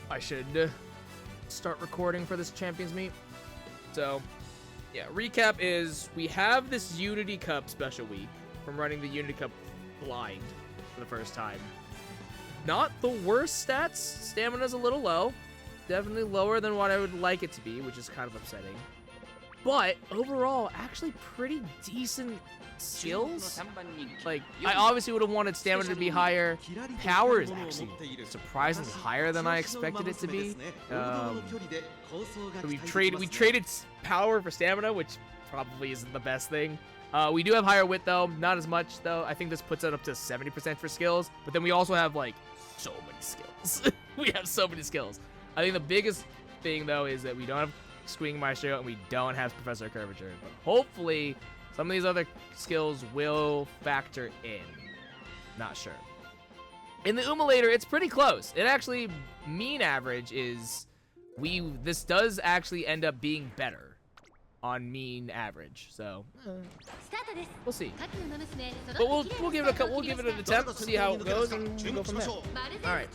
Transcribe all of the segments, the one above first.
I should start recording for this Champions Meet. So, yeah, recap is we have this Unity Cup special week from running the Unity Cup blind for the first time. Not the worst stats. Stamina's a little low. Definitely lower than what I would like it to be, which is kind of upsetting. But overall, actually pretty decent skills. Like, I obviously would have wanted stamina to be higher. Power is actually surprisingly higher than I expected it to be. We traded power for stamina, which probably isn't the best thing. We do have higher wit though, not as much though. I think this puts it up to 70% for skills, but then we also have like so many skills. We have so many skills. I think the biggest thing though is that we don't have Swing Maestro and we don't have Professor Curvature, but hopefully some of these other skills will factor in. Not sure. In the Umulator, it's pretty close. It actually, mean average is, this does actually end up being better on mean average, so we'll see. But we'll give it an attempt, see how it goes, and we'll go from there. All right,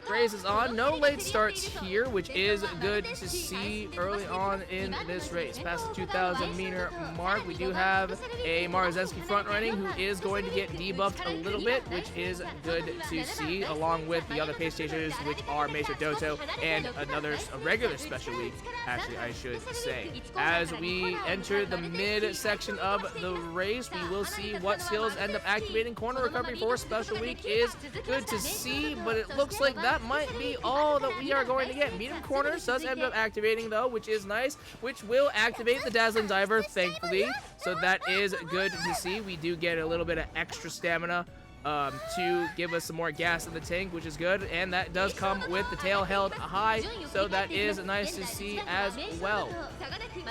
race is on. No late starts here, which is good to see early on in this race. Past the 2,000 meter mark, we do have a Marzensky front running who is going to get debuffed a little bit, which is good to see, along with the other pace chasers, which are Mesa Doto and a regular special week, actually I should say. As we enter the mid section of the race, we will see what skills end up activating. Corner recovery for special week is good to see, but it looks like that might be all that we are going to get. Medium corners does end up activating though, which is nice, which will activate the Dazzling Diver, thankfully. So that is good to see. We do get a little bit of extra stamina to give us some more gas in the tank, which is good, and that does come with the tail held high, so that is nice to see as well.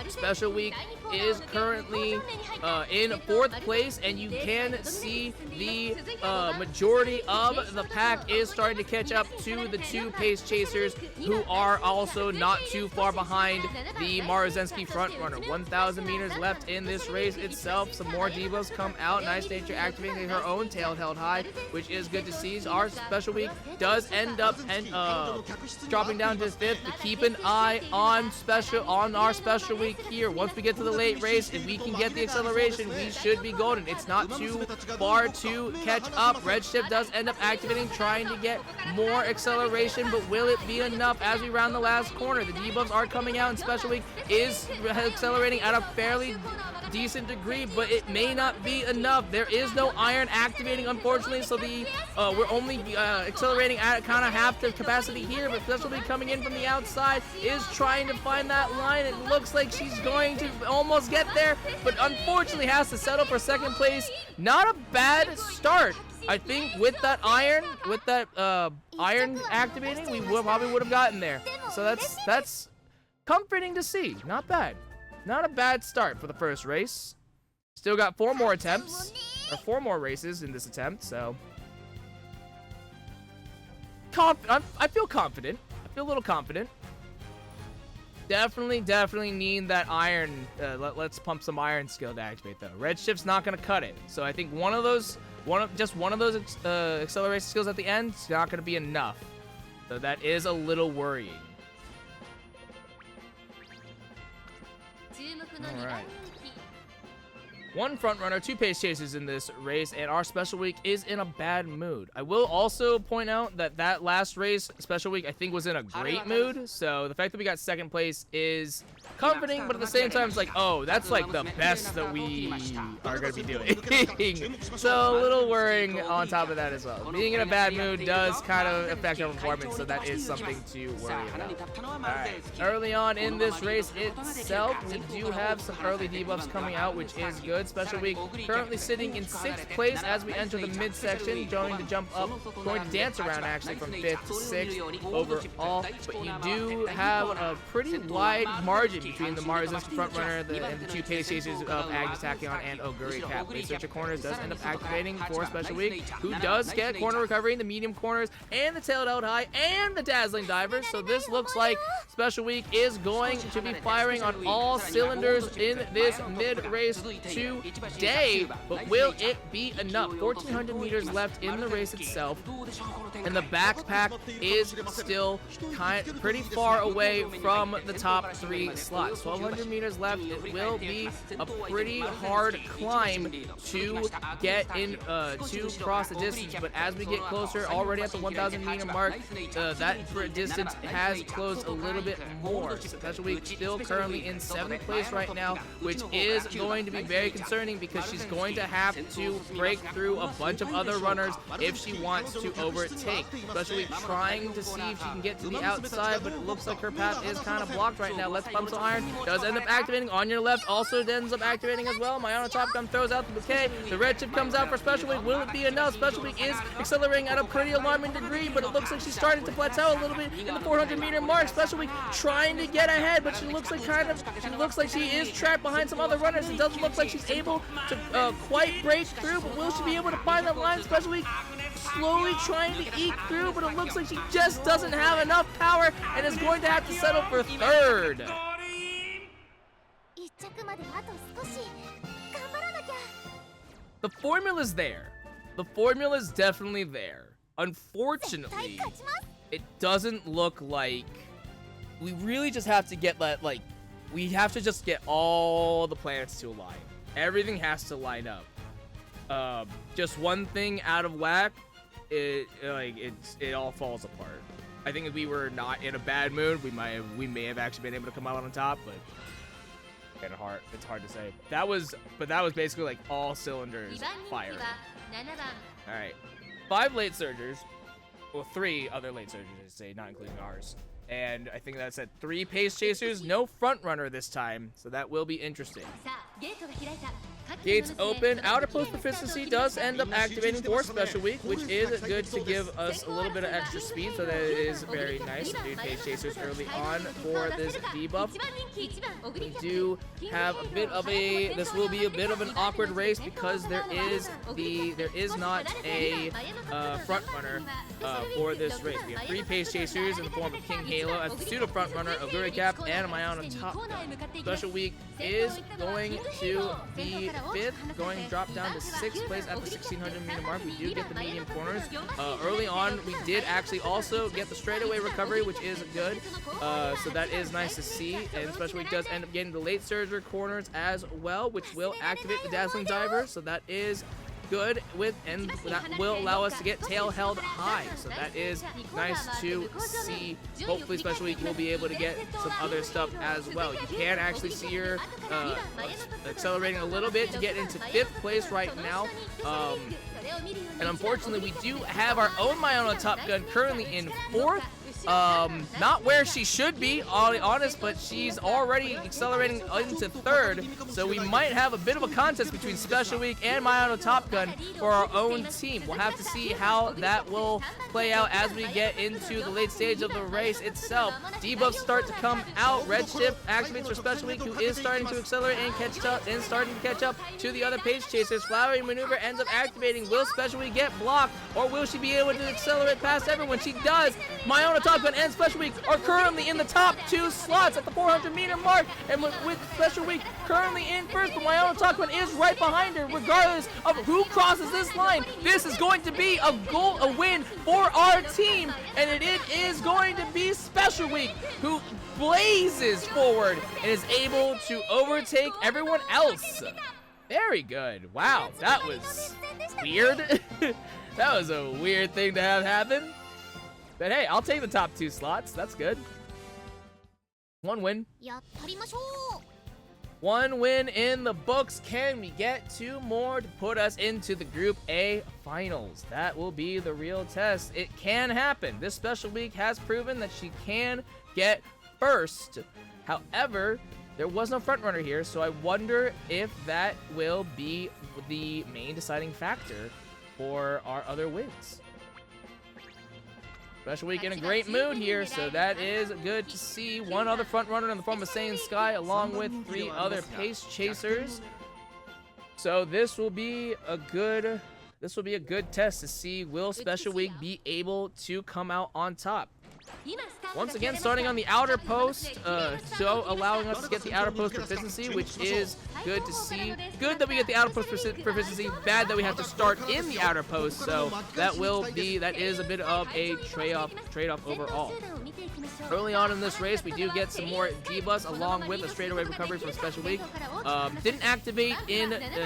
Special week is currently in 4th place, and you can see the majority of the pack is starting to catch up to the 2 pace chasers, who are also not too far behind the Marzensky front runner. 1,000 meters left in this race itself. Some more debuffs come out. Nice Nature activating her own tail held high, which is good to see. Our special week does end up dropping down to 5th, but keep an eye on our special week here. Once we get to the late race, if we can get the acceleration, we should be golden. It's not too far to catch up. Redshift does end up activating, trying to get more acceleration, but will it be enough as we round the last corner? The debuffs are coming out, and special week is accelerating at a fairly decent degree, but it may not be enough. There is no iron activating, unfortunately, so we're only accelerating at kind of half the capacity here, but special week coming in from the outside is trying to find that line. It looks like she's going to almost get there, but unfortunately has to settle for 2nd place. Not a bad start. I think with that iron activating, we probably would have gotten there. So that's comforting to see. Not bad. Not a bad start for the first race. Still got 4 more attempts, or 4 more races in this attempt, so I feel confident. I feel a little confident. Definitely need that iron. Let's pump some iron skill to activate though. Redshift's not gonna cut it, so I think just one of those acceleration skills at the end is not gonna be enough. So that is a little worrying. All right. 1 front runner, 2 pace chasers in this race, and our special week is in a bad mood. I will also point out that last race, special week, I think was in a great mood. So the fact that we got 2nd place is comforting, but at the same time, it's like, oh, that's like the best that we are going to be doing. So a little worrying on top of that as well. Being in a bad mood does kind of affect our performance, so that is something to worry about. All right. Early on in this race itself, we do have some early debuffs coming out, which is good. Special week currently sitting in 6th place as we enter the midsection, going to jump up, going to dance around actually from 5th to 6th overall. But you do have a pretty wide margin between the Marzensky frontrunner and the 2 pace chasers of Agnes Tachyon and Oguri Cap. Researcher corners does end up activating for special week, who does get corner recovery in the medium corners and the tailed out high and the dazzling divers. So this looks like special week is going to be firing on all cylinders in this mid race to today, but will it be enough? 1,400 meters left in the race itself, and the backpack is still pretty far away from the top 3 slots. 1,200 meters left. It will be a pretty hard climb to get in to cross the distance, but as we get closer, already at the 1,000 meter mark, that distance has closed a little bit more. Special Week still currently in 7th place right now, which is going to be very concerning because she's going to have to break through a bunch of other runners if she wants to overtake. Special Week trying to see if she can get to the outside, but it looks like her path is kind of blocked right now. Let's Pump Some Iron does end up activating. On your left also ends up activating as well. Mayana Top Gun throws out the bouquet. The red chip comes out for Special Week. Will it be enough? Special Week is accelerating at a pretty alarming degree, but it looks like she's starting to plateau a little bit in the 400 meter mark. Special Week trying to get ahead, but she looks like she is trapped behind some other runners. It doesn't look like she's able to quite break through, but will she be able to find that line? Special Week slowly trying to eke through, but it looks like she just doesn't have enough power and is going to have to settle for 3rd. The formula's there. The formula's definitely there. Unfortunately, it doesn't look like we really just have to get that, like, we have to just get all the planets to align. Everything has to line up. Just one thing out of whack, it all falls apart. I think if we were not in a bad mood, we may have actually been able to come out on top, but it's hard to say. That was basically like all cylinders fired. All right, 5 late surgers, well, 3 other late surgers, I'd say, not including ours. And I think that's at 3 pace chasers, no front runner this time, so that will be interesting. Gates open. Outer post proficiency does end up activating for Special Week, which is good to give us a little bit of extra speed, so that is very nice. 3 pace chasers early on for this debuff. We do have a bit of this will be a bit of an awkward race because there is not a front runner for this race. We have 3 pace chasers in the form of King Halo as the pseudo front runner of Guricap and Mayana Top Gun. Special Week is going to be 5th, going to drop down to 6th place at the 1,600 meter mark. We do get the medium corners. Early on, we did actually also get the straightaway recovery, which is good. So that is nice to see. And Special Week does end up getting the late surger corners as well, which will activate the Dazzling Diver. So that is good and that will allow us to get tail held high, so that is nice to see. Hopefully Special Week will be able to get some other stuff as well. You can actually see her accelerating a little bit to get into 5th place right now. And unfortunately we do have our own Mayana Top Gun currently in 4th. Not where she should be, I'll be honest, but she's already accelerating into 3rd, so we might have a bit of a contest between Special Week and Mayana Top Gun for our own team. We'll have to see how that will play out as we get into the late stage of the race itself. Debuffs start to come out. Red Shift activates for Special Week, who is starting to accelerate and starting to catch up to the other pace chasers. Flowering Maneuver ends up activating. Will Special Week get blocked, or will she be able to accelerate past everyone? She does. Mayana Top Gun and Special Week are currently in the top 2 slots at the 400 meter mark, and with Special Week currently in 1st, but Mayana Top Gun is right behind her. Regardless of who crosses this line, this is going to be a win for our team, and it is going to be Special Week who blazes forward and is able to overtake everyone else. Very good. Wow, that was weird. That was a weird thing to have happen. But hey, I'll take the top 2 slots. That's good. 1 win. 1 win in the books. Can we get 2 more to put us into the Group A finals? That will be the real test. It can happen. This Special Week has proven that she can get 1st. However, there was no front runner here, so I wonder if that will be the main deciding factor for our other wins. Special Week in a great mood here, so that is good to see. 1 other front runner in the form of Saiyan Sky, along with 3 other pace chasers. So this will be a good test to see, will Special Week be able to come out on top? Once again, starting on the outer post, so allowing us to get the outer post proficiency, which is good to see. Good that we get the outer post proficiency, bad that we have to start in the outer post, so that is a bit of a trade-off overall. Early on in this race, we do get some more debuffs along with a straightaway recovery from Special Week. Didn't activate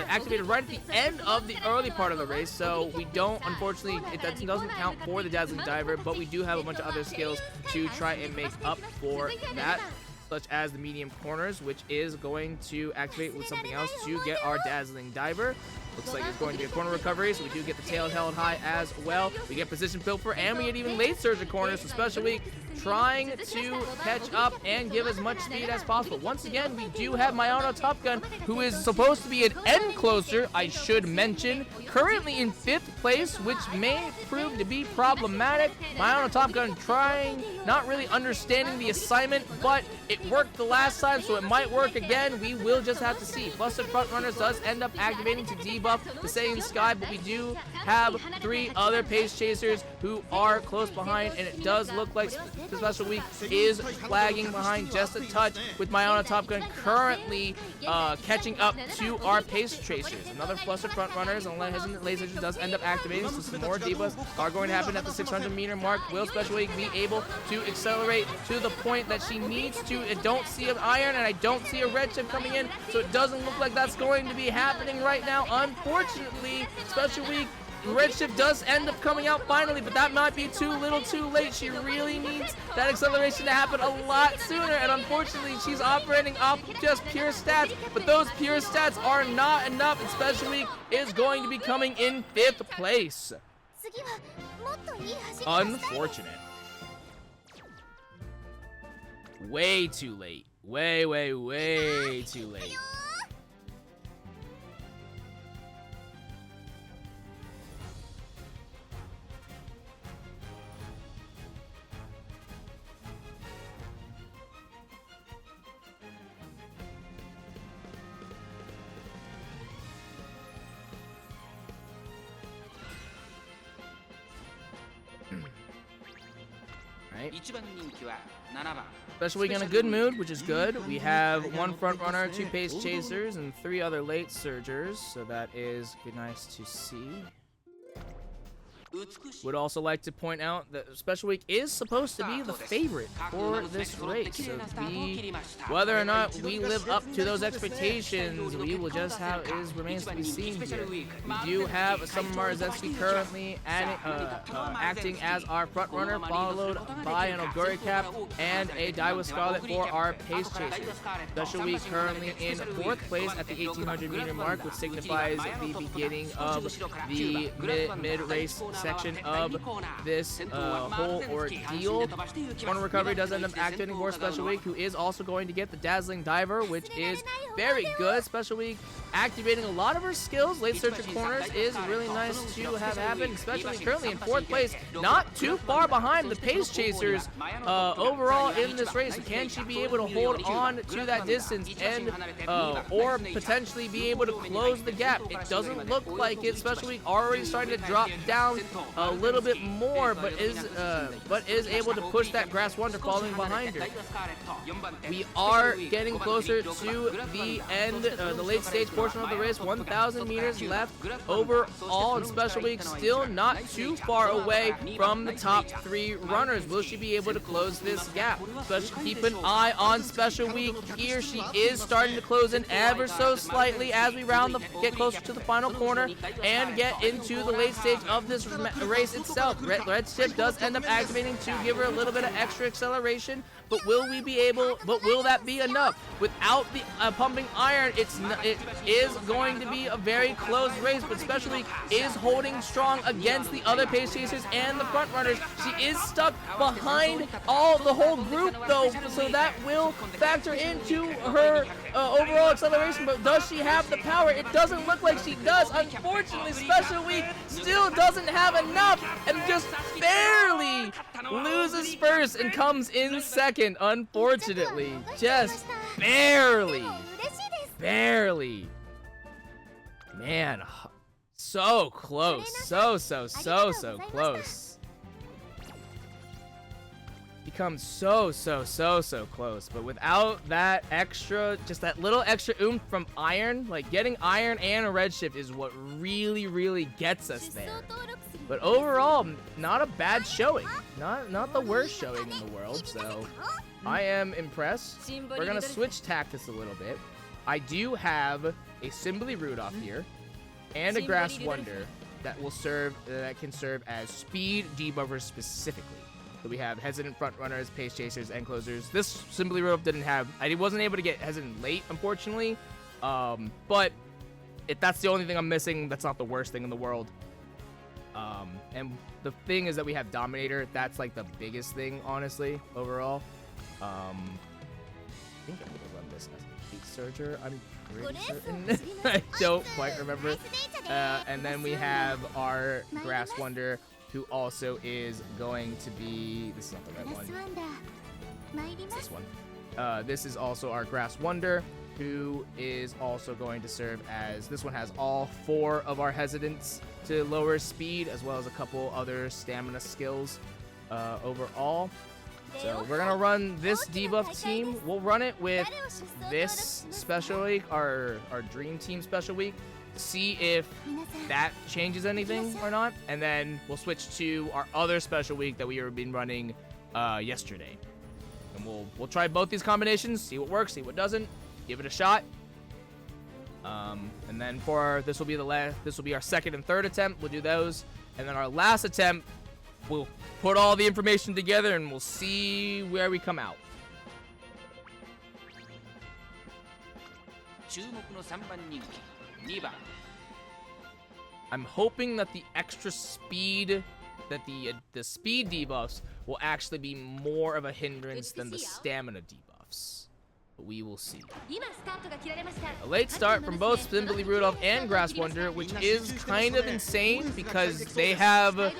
activated right at the end of the early part of the race, so we don't, unfortunately, it doesn't count for the Dazzling Diver, but we do have a bunch of other skills to try and make up for that, such as the medium corners, which is going to activate with something else to get our Dazzling Diver. Looks like it's going to be a corner recovery, so we do get the tail held high as well. We get position pilfer, and we get even late surge of corners, so Special Week trying to catch up and give as much speed as possible. Once again, we do have Mayano Top Gun, who is supposed to be an end closer, I should mention, currently in 5th place, which may prove to be problematic. Mayano Top Gun trying, not really understanding the assignment, but it worked the last time, so it might work again. We will just have to see. Flustered Front Runners does end up activating to debuff the Saiyan Sky, but we do have 3 other pace chasers who are close behind, and it does look like Special Week is flagging behind just a touch, with Mayana Top Gun currently catching up to our pace chasers. Another Flustered Front Runners, and Laser does end up activating, so some more debuffs are going to happen at the 600-meter mark. Will Special Week be able to accelerate to the point that she needs to? I don't see an iron, and I don't see a red chip coming in, so it doesn't look like that's going to be happening right now. Unfortunately, Special Week, red shift does end up coming out finally, but that might be too little too late. She really needs that acceleration to happen a lot sooner, and unfortunately she's operating off just pure stats, but those pure stats are not enough, and Special Week is going to be coming in 5th place. Unfortunate. Way too late. Way too late. Right. Special Week in a good mood, which is good. We have 1 front runner, 2 pace chasers, and 3 other late surgers, so that is nice to see. Would also like to point out that Special Week is supposed to be the favorite for this race, so whether or not we live up to those expectations, we will just remains to be seen here. We do have Summer Marzetsky currently acting as our front runner, followed by an Oguri Cap and a Daiwa Scarlet for our pace chasers. Special Week currently in 4th place at the 1800-meter mark, which signifies the beginning of the mid-race section of this whole ordeal. Corner recovery does end up activating for Special Week, who is also going to get the Dazzling Diver, which is very good. Special Week activating a lot of her skills. Late Searcher Corners is really nice to have happen, especially currently in 4th place, not too far behind the pace chasers overall in this race. Can she be able to hold on to that distance and or potentially be able to close the gap? It doesn't look like it. Special Week already starting to drop down a little bit more, but is able to push that Grass Wonder falling behind her. We are getting closer to the end, the late stage portion of the race. 1,000 meters left overall, and Special Week still not too far away from the top 3 runners. Will she be able to close this gap? Keep an eye on Special Week here. She is starting to close in ever so slightly as we get closer to the final corner and get into the late stage of this race itself. Red Chip does end up activating to give her a little bit of extra acceleration, but will that be enough? Without the pumping iron, it is going to be a very close race, but Special Week is holding strong against the other pace chasers and the front runners. She is stuck behind the whole group though, so that will factor into her overall acceleration, but does she have the power? It doesn't look like she does. Unfortunately, Special Week still doesn't have enough and just barely loses first and comes in second, unfortunately. Just barely. Man, so close. So close. become so close. But without that extra, just that little extra oomph from iron, like getting iron and a redshift is what really gets us there. But overall, not a bad showing. Not the worst showing in the world, so I am impressed. We're gonna switch tactics a little bit. I do have a Simbly Rudolph here and a Grass Wonder that can serve as speed debuffers specifically. So we have hesitant front runners, pace chasers, and closers. This Simbly Rudolph I wasn't able to get hesitant late, unfortunately. But if that's the only thing I'm missing, that's not the worst thing in the world. And the thing is that we have Dominator. That's like the biggest thing, honestly, overall. I think I'm gonna run this as a Heat Surger. I'm pretty certain. I don't quite remember. And then we have our Grass Wonder, who also is going to be... This is not the right one. It's this one. This is also our Grass Wonder, who is also going to serve as... This one has all 4 of our hesitants to lower speed, as well as a couple other stamina skills overall. So we're going to run this debuff team. We'll run it with this special week, our Dream Team special week, to see if that changes anything or not. And then we'll switch to our other special week that we have been running yesterday. And we'll try both these combinations, see what works, see what doesn't, give it a shot. And then this will be our second and third attempt. We'll do those. And then our last attempt, we'll put all the information together and we'll see where we come out. I'm hoping that the extra speed, that the speed debuffs will actually be more of a hindrance than the stamina debuffs. But we will see. A late start from both Simbly Rudolph and Grass Wonder, which is kind of insane because they have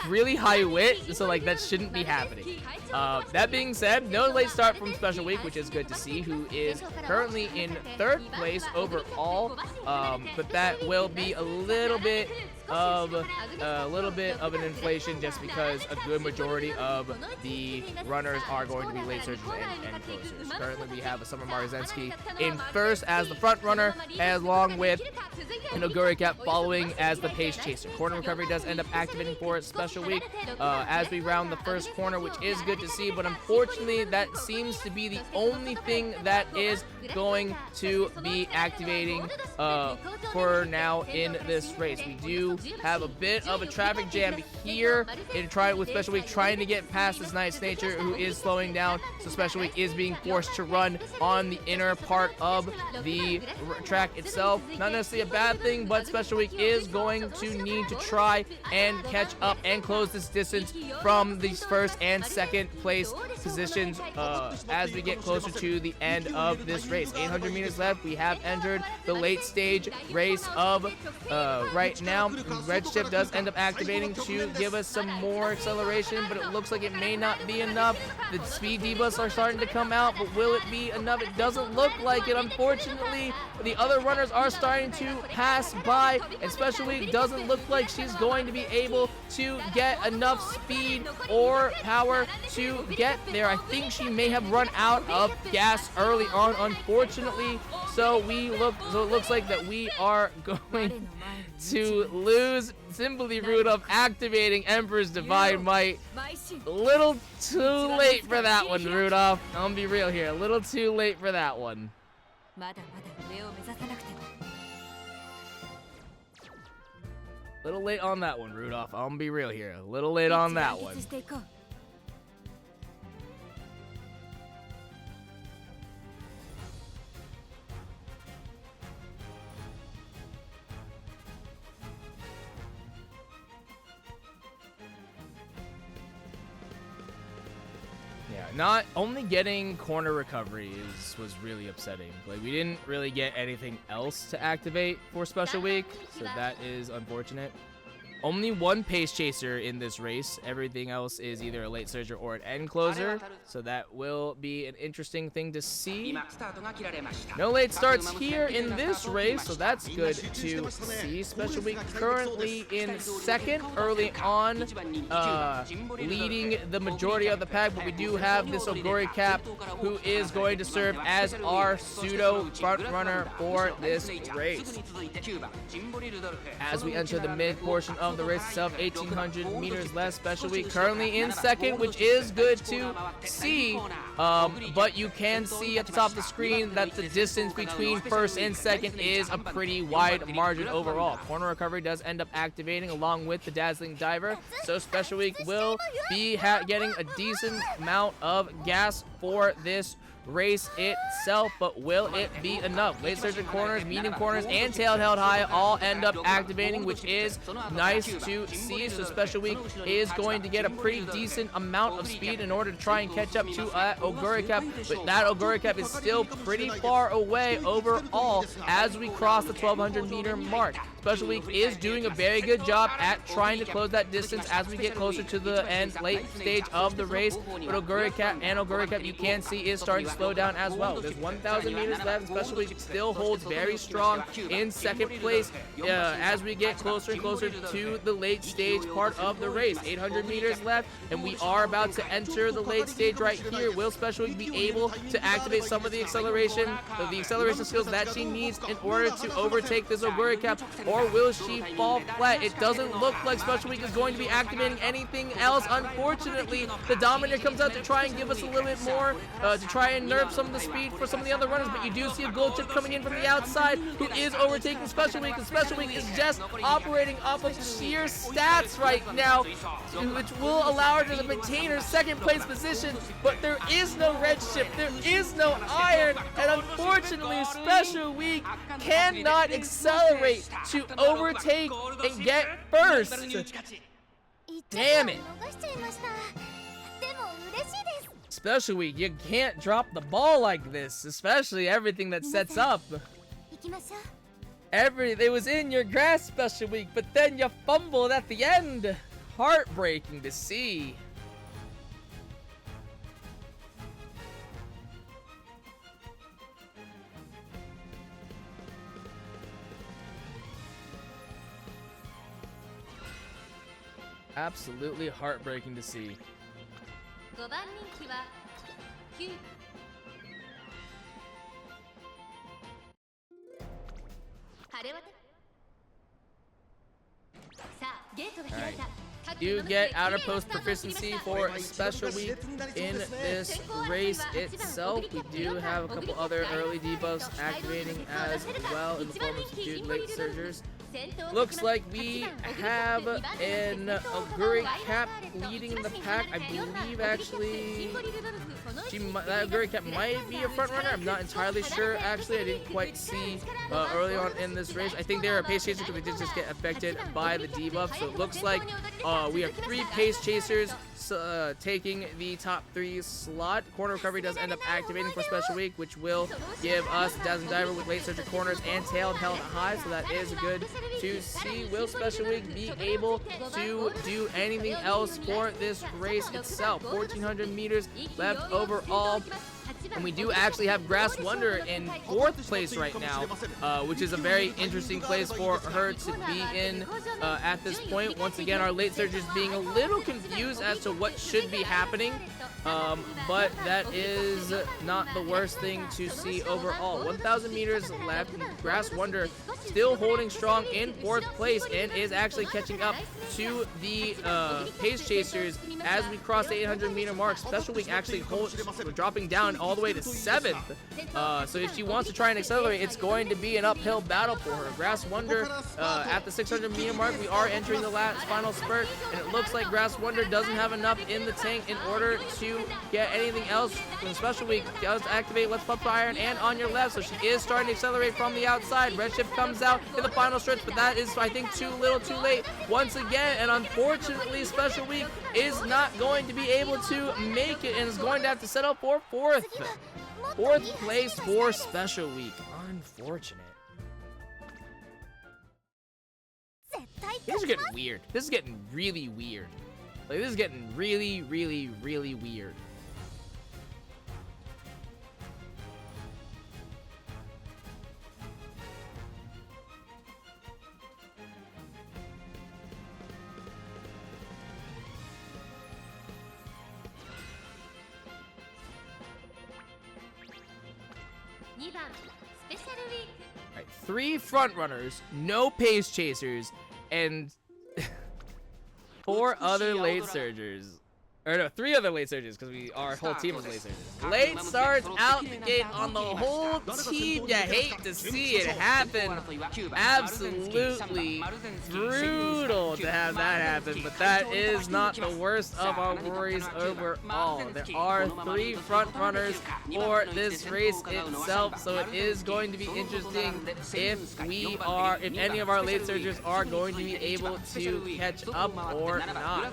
really high wit, so like that shouldn't be happening. That being said, no late start from Special Week, which is good to see, who is currently in 3rd place overall, but that will be a little bit of an inflation just because a good majority of the runners are going to be late surgers and closers. Currently, we have a Summer Marzensky in 1st as the front runner, along with an Oguri Cap following as the pace chaser. Corner recovery does end up activating for its special week as we round the first corner, which is good to see, but unfortunately that seems to be the only thing that is going to be activating for now in this race. We do have a bit of a traffic jam here with Special Week trying to get past this Nice Nature, who is slowing down, so Special Week is being forced to run on the inner part of the track itself. Not necessarily a bad thing, but Special Week is going to need to try and catch up and close this distance from these 1st and 2nd place positions as we get closer to the end of this race. 800 meters left. We have entered the late stage race of right now. Redshift does end up activating to give us some more acceleration, but it looks like it may not be enough. The speed debuffs are starting to come out, but will it be enough? It doesn't look like it, unfortunately. The other runners are starting to pass by, and Special Week doesn't look like she's going to be able to get enough speed or power to get there. I think she may have run out of gas early on, unfortunately. So it looks like that we are going to lose. Simbly Rudolph activating Emperor's Divine Might. A little too late for that one, Rudolph. I'm gonna be real here. A little too late for that one. Little late on that one, Rudolph. I'm gonna be real here. A little late on that one. Yeah, not only getting corner recovery was really upsetting. Like, we didn't really get anything else to activate for Special Week, so that is unfortunate. Only one pace chaser in this race. Everything else is either a late surger or an end closer. So that will be an interesting thing to see. No late starts here in this race, so that's good to see. Special Week currently in second early on, leading the majority of the pack, but we do have this Oguri Cap who is going to serve as our pseudo front runner for this race. As we enter the mid portion of the race itself, 1,800 meters left. Special Week currently in second, which is good to see, but you can see at the top of the screen that the distance between first and second is a pretty wide margin overall. Corner recovery does end up activating along with the dazzling diver, so Special Week will be getting a decent amount of gas for this race itself, but will it be enough? Late surger corners, medium corners, and tail held high all end up activating, which is nice to see. So Special Week is going to get a pretty decent amount of speed in order to try and catch up to Oguri Cap, but that Oguri Cap is still pretty far away overall as we cross the 1,200 meter mark. Special Week is doing a very good job at trying to close that distance as we get closer to the end late stage of the race, but Oguri Cap you can see is starting to slow down as well. There's 1,000 meters left. Special Week still holds very strong in second place as we get closer and closer to the late stage part of the race. 800 meters left, and we are about to enter the late stage right here. Will Special Week be able to activate some of the acceleration skills that she needs in order to overtake this Oguri Cap, or will she fall flat? It doesn't look like Special Week is going to be activating anything else. Unfortunately, the Dominator comes out to try and give us a little bit more, to try and nerf some of the speed for some of the other runners, but you do see a gold chip coming in from the outside who is overtaking Special Week, and Special Week is just operating off of sheer stats right now, which will allow her to maintain her second place position, but there is no red chip, there is no iron, and unfortunately Special Week cannot accelerate to overtake and get first. Damn it. Special Week, you can't drop the ball like this, especially everything that sets up. It was in your grasp, Special Week, but then you fumbled at the end. Heartbreaking to see. Absolutely heartbreaking to see. Alright. You get outer post proficiency for Special Week in this race itself. We do have a couple other early debuffs activating as well in the form of subdued late surgers. Looks like we have an Oguri Cap leading the pack. I believe actually that Oguri Cap might be a front runner. I'm not entirely sure. Actually, I didn't quite see early on in this race. I think they're a pace chaser because they did just get affected by the debuff. So it looks like we have 3 pace chasers taking the top 3 slot. Corner recovery does end up activating for Special Week, which will give us Dazzling Diver with late surger corners and tail held high, so that is good to see. Will Special Week be able to do anything else for this race itself? 1,400 meters left overall. And we do actually have Grass Wonder in 4th place right now, which is a very interesting place for her to be in at this point. Once again, our late surgers being a little confused as to what should be happening, but that is not the worst thing to see overall. 1,000 meters left. Grass Wonder still holding strong in 4th place and is actually catching up to the pace chasers as we cross the 800 meter mark. Special Week actually dropping down all the way to 7th. So if she wants to try and accelerate, it's going to be an uphill battle for her. Grass Wonder at the 600 meter mark. We are entering the last final spurt, and it looks like Grass Wonder doesn't have enough in the tank in order to get anything else. When Special Week does activate Let's Pump Iron and on your left, so she is starting to accelerate from the outside. Redshift comes out in the final stretch, but that is, I think, too little too late once again, and unfortunately Special Week is not going to be able to make it and is going to have to settle for 4th place for Special Week. Unfortunate. These are getting weird. This is getting really weird. Like, this is getting really, really, really weird. All right, 3 front runners, no pace chasers, and 4 other late surgers. Or no, 3 other late surgers, because our whole team is late surgers. Late starts out the gate on the whole team. You hate to see it happen. Absolutely brutal to have that happen, but that is not the worst of our worries overall. There are 3 front runners for this race itself, so it is going to be interesting if any of our late surgers are going to be able to catch up or not.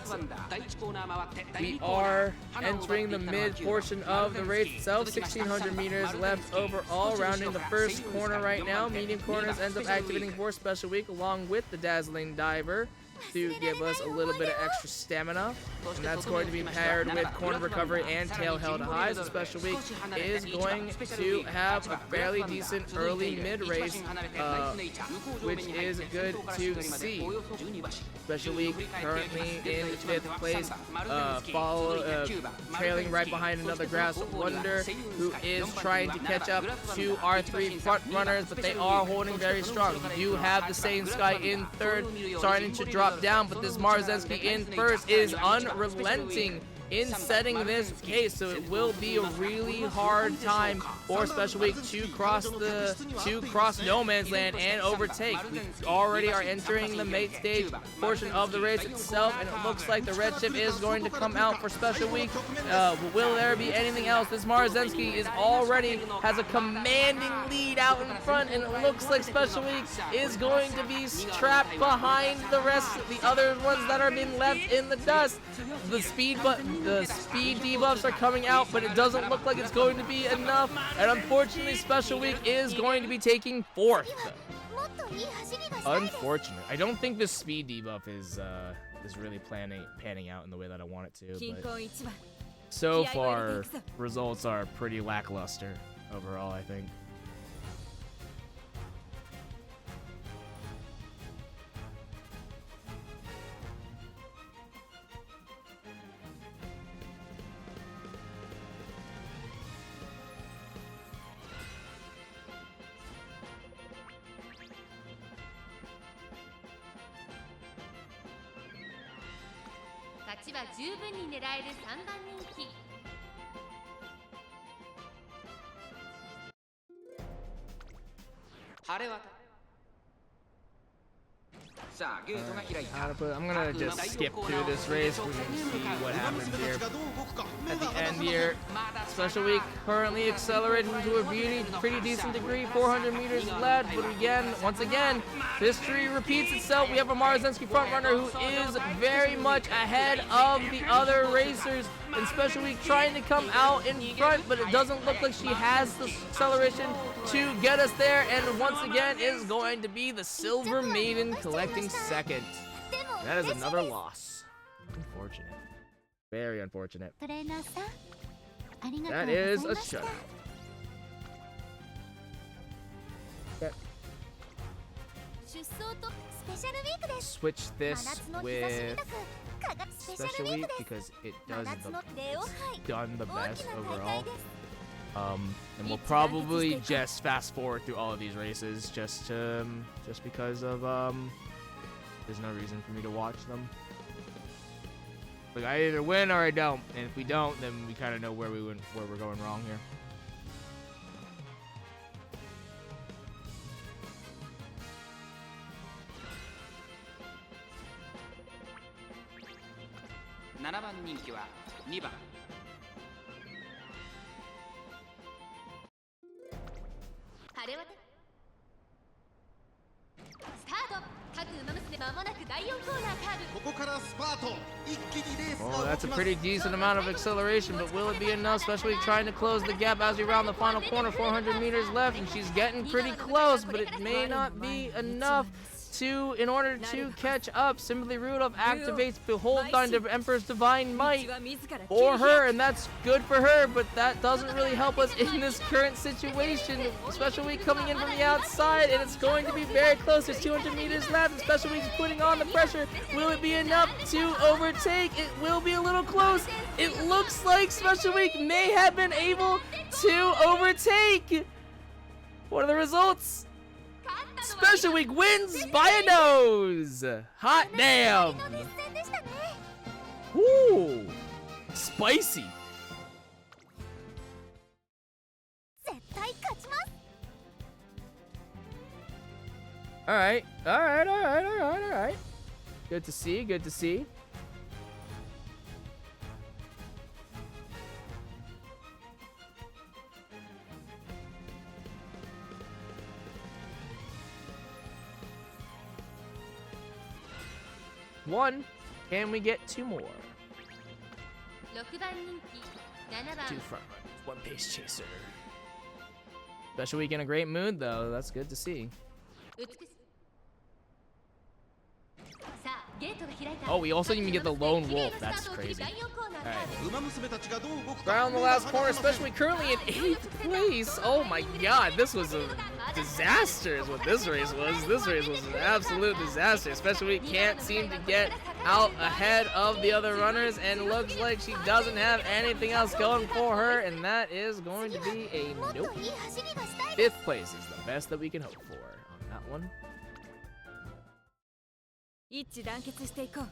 We are entering the mid portion of the race itself. 1,600 meters left overall. Rounding the first corner right now. Medium corners ends up activating for Special Week along with the Dazzling Diver to give us a little bit of extra stamina, and that's going to be paired with corner recovery and tail held high. So Special Week is going to have a fairly decent early mid race, which is good to see. Special Week currently in 5th place, trailing right behind another Grass Wonder, who is trying to catch up to our 3 front runners, but they are holding very strong. We do have the Saiyan Sky in 3rd, starting to drop down, but this Marzensky in 1st is unrelenting in setting this pace, so it will be a really hard time for Special Week to cross no man's land and overtake. We already are entering the mate stage portion of the race itself, and it looks like the red chip is going to come out for Special Week. Will there be anything else? This Marzensky has a commanding lead out in front, and it looks like Special Week is going to be trapped behind the other ones that are being left in the dust. The speed debuffs are coming out, but it doesn't look like it's going to be enough, and unfortunately Special Week is going to be taking 4th. Unfortunate. I don't think the speed debuff is really panning out in the way that I want it to, but so far results are pretty lackluster overall, I think. I'm gonna just skip through this race. We're gonna see what happens here at the end here. Special Week currently accelerating to a pretty decent degree. 400 meters left, but once again, history repeats itself. We have a Marzensky front runner who is very much ahead of the other racers, and Special Week trying to come out in front, but it doesn't look like she has the acceleration to get us there, and once again is going to be the Silver Maiden collecting 2nd. That is another loss. Unfortunate. Very unfortunate. That is a shutout. Okay. Switch this with Special Week because it's done the best overall. And we'll probably just fast forward through all of these races just because of there's no reason for me to watch them. Like, I either win or I don't, and if we don't, then we kind of know where we're going wrong here. Oh, that's a pretty decent amount of acceleration, but will it be enough? Especially trying to close the gap as we round the final corner. 400 meters left, and she's getting pretty close, but it may not be enough in order to catch up. Simply Rudolph activates Behold on the Emperor's Divine Might for her, and that's good for her, but that doesn't really help us in this current situation. Special Week coming in from the outside, and it's going to be very close. There's 200 meters left, and Special Week's putting on the pressure. Will it be enough to overtake? It will be a little close. It looks like Special Week may have been able to overtake. What are the results? Special Week wins by a nose! Hot damn! Ooh! Spicy! Alright. Good to see, good to see. One. Can we get two more? 6番人気7番 Two front runners, one pace chaser. Special Week in a great mood though. That's good to see. 美しさあゲートが開いた Oh, we also even get the lone wolf. That's crazy. Alright. Around the last corner, especially currently in 8th place. Oh my god, this was a disaster is what this race was. This race was an absolute disaster. Especially we can't seem to get out ahead of the other runners, and looks like she doesn't have anything else going for her, and that is going to be a nope. 5th place is the best that we can hope for on that one. 一致団結していこう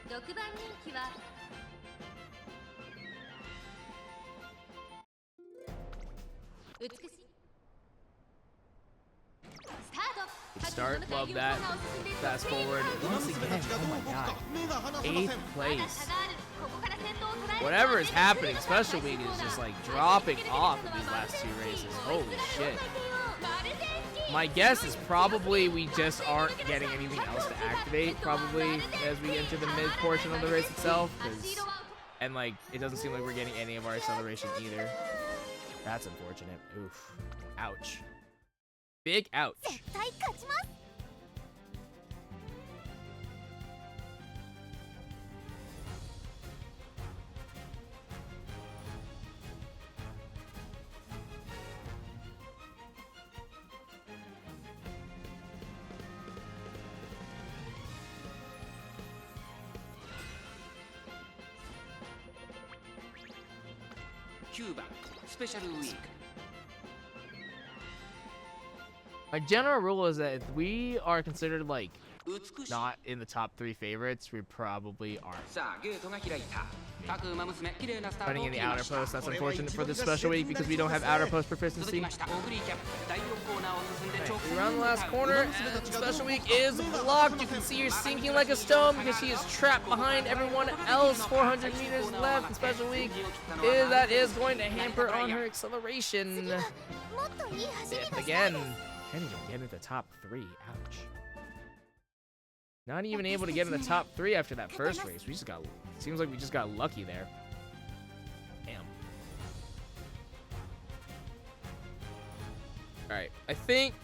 6番人気は美しいスタート Good start, love that. Fast forward once again. Oh my god. 8th place. Whatever is happening, Special Week is just like dropping off in these last two races. Holy shit. My guess is probably we just aren't getting anything else to activate, probably, as we enter the mid portion of the race itself. And like, it doesn't seem like we're getting any of our acceleration either. That's unfortunate. Oof. Ouch. Big ouch. 絶対勝ちます 9番スペシャルウィーク My general rule is that if we are considered like 美しい not in the top 3 favorites, we probably aren't. さあゲートが開いた各馬娘綺麗なスタート Running を in 切 the りま outer した post, that's unfortunate for this special week because we don't have outer post 続 proficiency. きましたオグリーキャップ第4コーナーを進んで直 Around the last corner, and special week is blocked. You can see her sinking like a stone because she is trapped behind everyone else. 400 meters left. And special week that is going to hamper on her acceleration. もっといい走り Fifth がしたい again. Can't even get into the top 3. Ouch. Not even able to get in the top 3 after that first race. We just got. Seems like we just got lucky there. Damn. Alright, I think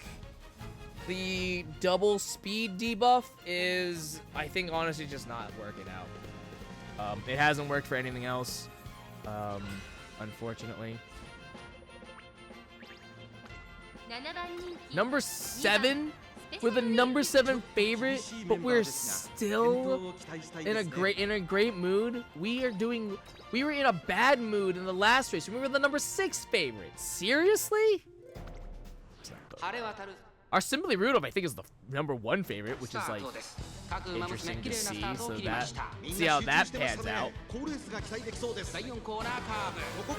the double speed debuff is, I think, honestly just not working out. It hasn't worked for anything else, unfortunately. 7番人気 Number 7? We're the number 7 favorite, but we're still in a great mood. We were in a bad mood in the last race. We were the number 6 favorite. Seriously? Our Simply Rudolph, I think, is the #1 favorite, which is like interesting to see. So that see how that pans out.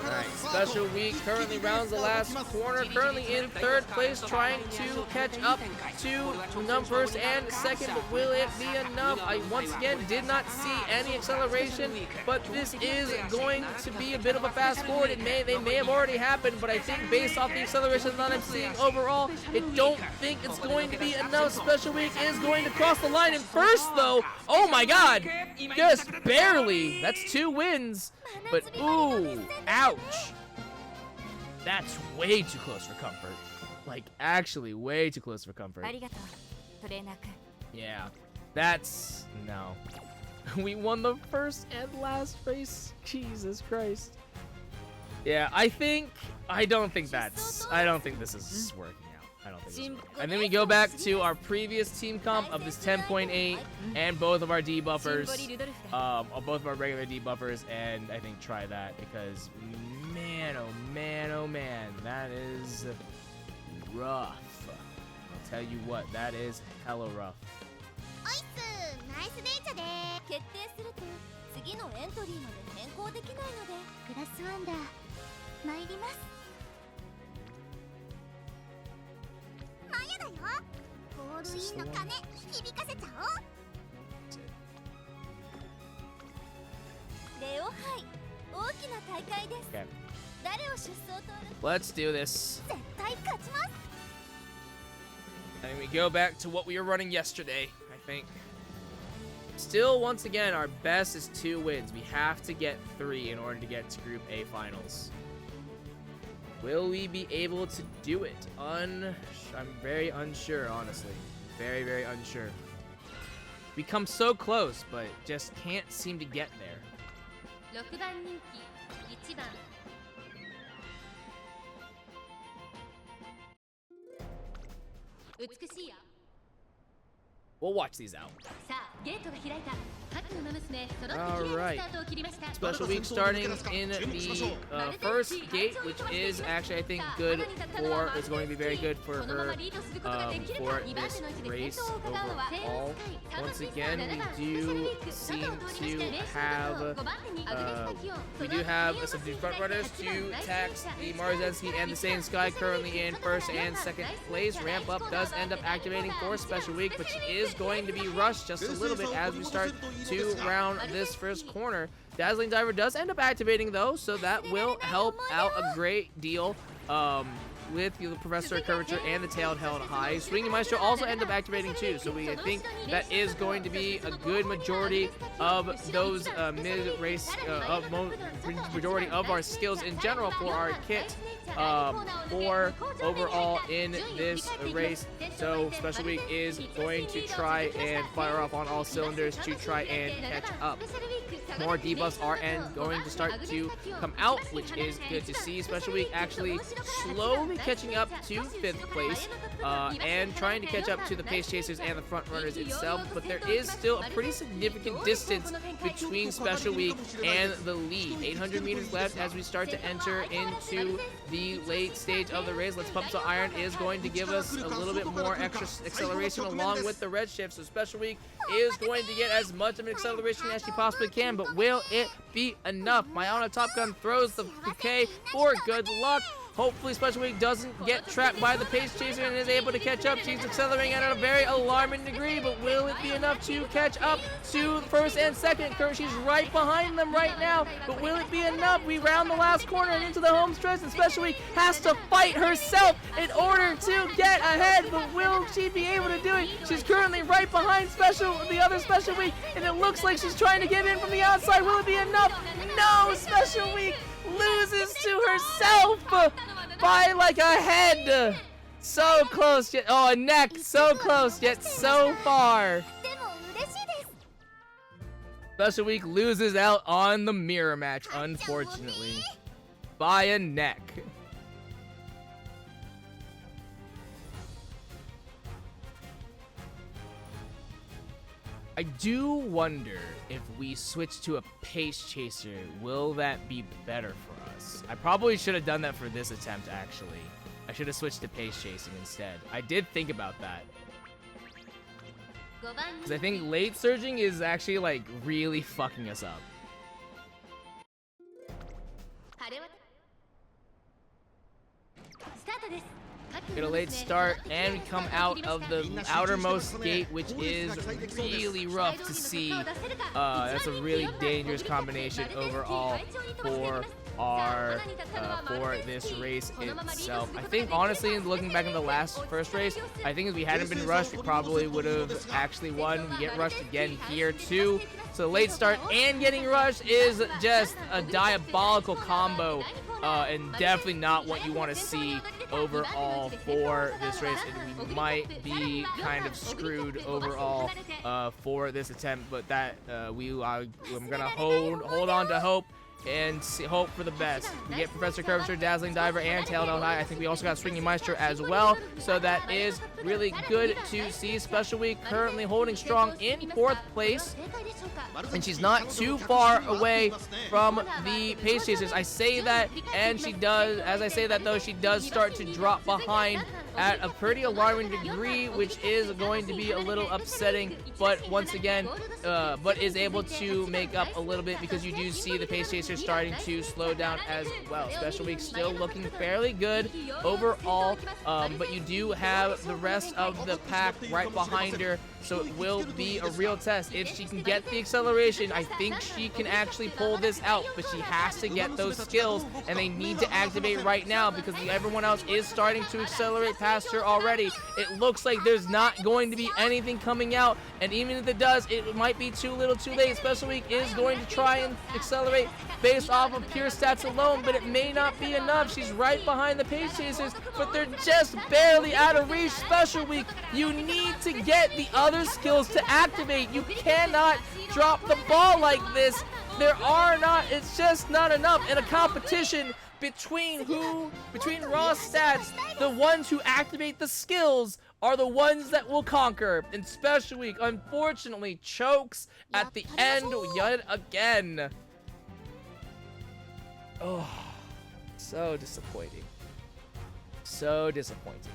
Alright, Special Week currently rounds the last corner, currently in 3rd place, trying to catch up to first and second, but will it be enough? I once again did not see any acceleration, but this is going to be a bit of a fast forward. They may have already happened, but I think based off the acceleration that I'm seeing overall, I don't think it's going to be enough. Special Week is going to cross the line in first, though. Oh my god, just barely. That's 2 wins, but ooh, ouch. That's way too close for comfort. Like, actually way too close for comfort. Yeah, that's, no. We won the first and last race. Jesus Christ. Yeah, I don't think this is working out. I don't think this is working out. And then we go back to our previous team comp of this 10.8 and both of our debuffers, both of our regular debuffers, and I think try that because man, oh man, oh man, that is rough. I'll tell you what, that is hella rough. ナイスデータで決定すると次のエントリーまで変更できないのでクラスワンダー参りますマヤだよゴールインの鐘響かせちゃおうレオ杯大きな大会です Okay. 誰を出走と Let's do this. 絶対勝ちます And we go back to what we were running yesterday, I think. Still, once again, our best is 2 wins. We have to get 3 in order to get to Group A finals. Will we be able to do it? I'm very unsure, honestly. Very, very unsure. We come so close, but just can't seem to get there. 6番人気1番 美しいよ We'll watch these out. さあゲートが開いた各馬娘揃って綺麗 All な right. スタートを切りました Special week starting in the first gate, which is actually, I think, good for, is going to be very good for her, for this race overall. Once again, we do seem to have, some new front runners to tax the Marzensky and the Same Sky currently in 1st and 2nd place. Ramp Up does end up activating for Special Week, but she is going to be rushed just a little bit as we start to round this first corner. Dazzling Diver does end up activating though, so that will help out a great deal with the Professor Curvature and the Tailed Held High. Swinging Maestro also end up activating too, so I think that is going to be a good majority of those mid-race, majority of our skills in general for our kit for overall in this race. So Special Week is going to try and fire off on all cylinders to try and catch up. More debuffs are going to start to come out, which is good to see. Special Week actually slowly catching up to 5th place and trying to catch up to the pace chasers and the front runners itself, but there is still a pretty significant distance between Special Week and the lead. 800 meters left as we start to enter into the late stage of the race. Let's Pump Some Iron is going to give us a little bit more extra acceleration along with the red shift, so Special Week is going to get as much of an acceleration as she possibly can, but will it be enough? Mayana Top Gun throws the bouquet for good luck. Hopefully Special Week doesn't get trapped by the pace chaser and is able to catch up. She's accelerating at a very alarming degree, but will it be enough to catch up to 1st and 2nd? She's right behind them right now, but will it be enough? We round the last corner and into the home stretch, and Special Week has to fight herself in order to get ahead, but will she be able to do it? She's currently right behind the other Special Week, and it looks like she's trying to get in from the outside. Will it be enough? No, Special Week loses to herself by like a head. So close yet, oh, a neck. So close yet so far. Special Week loses out on the mirror match, unfortunately, by a neck. I do wonder if we switch to a pace chaser, will that be better for us? I probably should have done that for this attempt, actually. I should have switched to pace chasing instead. I did think about that. Because I think late surging is actually like really fucking us up. Get a late start, and we come out of the outermost gate, which is really rough to see. That's a really dangerous combination overall for our for this race itself. I think honestly, looking back in the first race, I think if we hadn't been rushed, we probably would have actually won. We get rushed again here too. So late start and getting rushed is just a diabolical combo, and definitely not what you want to see overall for this race. And we might be kind of screwed overall for this attempt, but that I'm gonna hold on to hope and hope for the best. We get Professor Curvature, Dazzling Diver, and Tailed on High. I think we also got Swinging Maestro as well, so that is really good to see. Special Week currently holding strong in 4th place, and she's not too far away from the Pace Chasers. I say that, and she does, as I say that though, she does start to drop behind at a pretty alarming degree, which is going to be a little upsetting, but once again, but is able to make up a little bit, because you do see the Pace Chasers starting to slow down as well. Special Week still looking fairly good overall, but you do have the rest of the pack right behind her, so it will be a real test. If she can get the acceleration, I think she can actually pull this out, but she has to get those skills, and they need to activate right now, because everyone else is starting to accelerate past her already. It looks like there's not going to be anything coming out, and even if it does, it might be too little too late. Special Week is going to try and accelerate based off of pure stats alone, but it may not be enough. She's right behind the Pace Chasers, but they're just barely out of reach. Special Week, you need to get the other skills to activate. You cannot drop the ball like this. It's just not enough in a competition between raw stats. The ones who activate the skills are the ones that will conquer. And Special Week, unfortunately, chokes at the end yet again. Oh, so disappointing. So disappointing.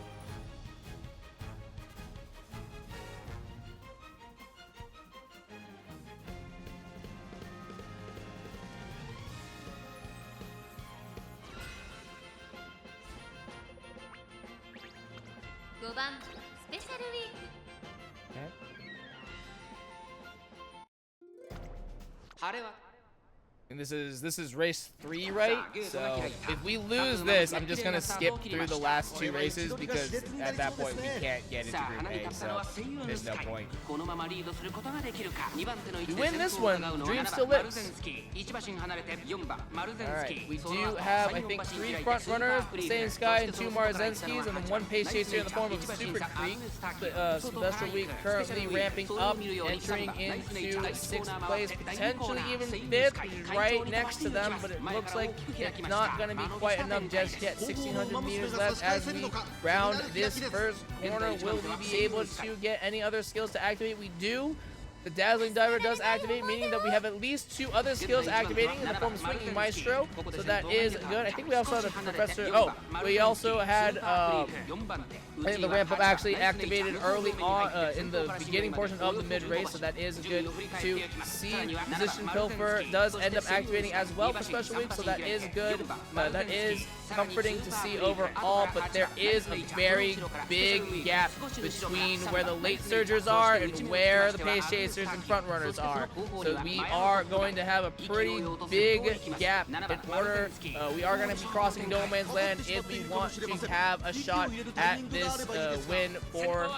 Okay. And this is race 3, right? So if we lose this, I'm just gonna skip through the last 2 races, because at that point we can't get into Group A, so there's no point. We win this one, Dream still lives. Alright, we do have, I think, 3 front runners, Saiyan Sky and 2 Marzenskis, and then 1 Pace Chaser in the form of Super Creek. Sylvester Week currently ramping up, entering into 6th place, potentially even 5th, which is right next to them, but it looks like it's not going to be quite enough just yet. 1,600 meters left as we round this first corner. Will we be able to get any other skills to activate? We do. The Dazzling Diver does activate, meaning that we have at least 2 other skills activating in the form of Swinging Maestro, so that is good. I think we also had a Professor. Oh, we also had, I think the ramp up actually activated early on in the beginning portion of the mid race, so that is good to see. Position Pilfer does end up activating as well for Special Week, so that is good. That is comforting to see overall, but there is a very big gap between where the late surgers are and where the Pace Chasers and front runners are. So we are going to have a pretty big gap in order. We are going to be crossing no man's land if we want to have a shot at this win for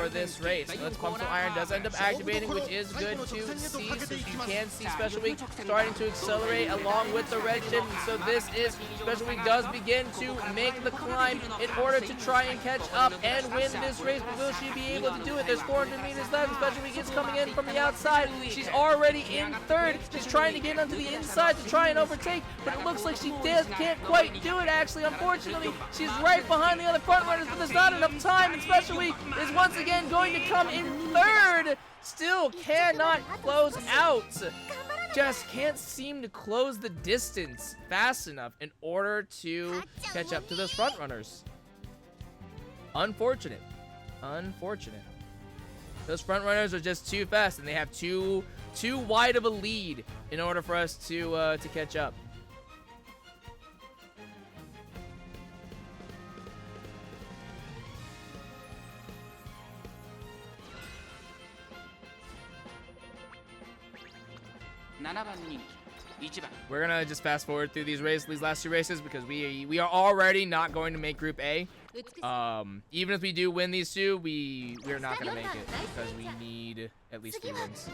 this race. So let's Pump Some Iron does end up activating, which is good to see. So you can see Special Week starting to accelerate along with the red chip. So this is Special Week does begin to make the climb in order to try and catch up and win this race. But will she be able to do it? There's 400 meters left. Special Week is coming in from the outside. She's already in 3rd. She's trying to get onto the inside to try and overtake, but it looks like she can't quite do it, actually. Unfortunately, she's right behind the other front runners, but there's not enough time, and Special Week is once again going to come in 3rd. Still cannot close out. Just can't seem to close the distance fast enough in order to catch up to those front runners. Unfortunate. Unfortunate. Those front runners are just too fast, and they have too wide of a lead in order for us to catch up. We're gonna just fast forward through these last 2 races because we are already not going to make Group A. Even if we do win these 2, we are not gonna make it because we need at least 3 wins.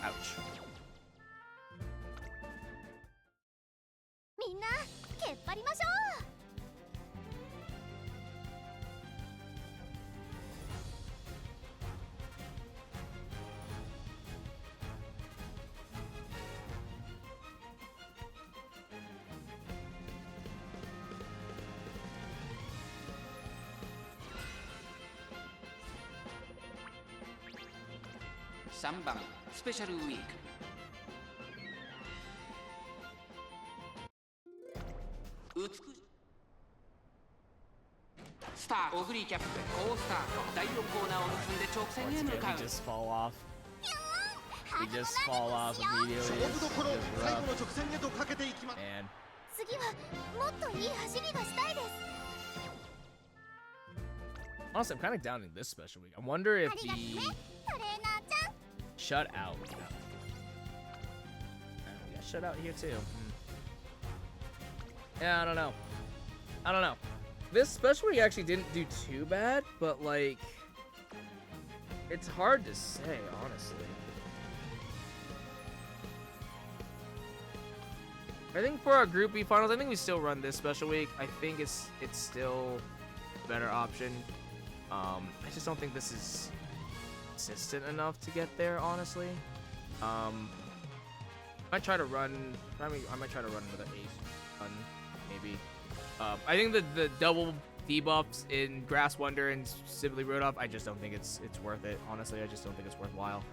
Ouch. みんなけっぱりましょう。3番スペシャルウィーク美しスタートオグリーキャップ好スタート第4コーナーを結んで直線へ向かう We just fall off. We just fall off immediately. It's rough. Man. 次はもっといい走りがしたいです。 Honestly, I'm kind of doubting this special week. I wonder if ありがとね、 the トレーナーちゃん。 shut out. We got shut out here too. Yeah, I don't know. This special week actually didn't do too bad, but like, it's hard to say, honestly. I think for our Group B finals, I think we still run this special week. I think it's still a better option. I just don't think this is consistent enough to get there, honestly. I might try to run. I might try to run another ace run, maybe. I think the double debuffs in Grass Wonder and Simply Rudolph, I just don't think it's worth it. Honestly, I just don't think it's worthwhile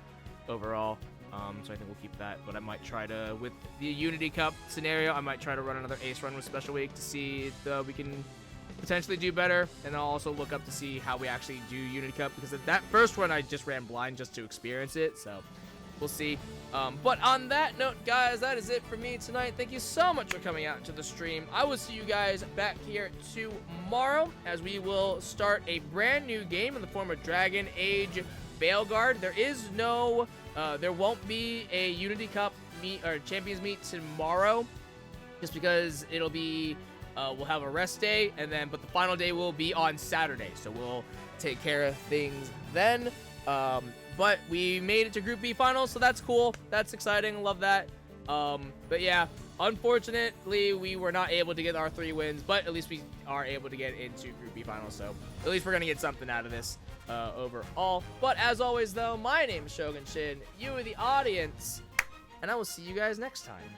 overall. So I think we'll keep that. But I might try to, with the Unity Cup scenario, I might try to run another ace run with Special Week to see if we can potentially do better. And I'll also look up to see how we actually do Unity Cup, because that first one I just ran blind just to experience it. So we'll see. But on that note, guys, that is it for me tonight. Thank you so much for coming out to the stream. I will see you guys back here tomorrow as we will start a brand new game in the form of Dragon Age Veilguard. There is no, there won't be a Unity Cup meet or Champions meet tomorrow, just because it'll be, we'll have a rest day, and then, but the final day will be on Saturday, so we'll take care of things then. But we made it to Group B finals, so that's cool. That's exciting. Love that. But yeah, unfortunately, we were not able to get our 3 wins, but at least we are able to get into Group B finals, so at least we're going to get something out of this overall. But as always, though, my name is Shogun Shin. You are the audience, and I will see you guys next time.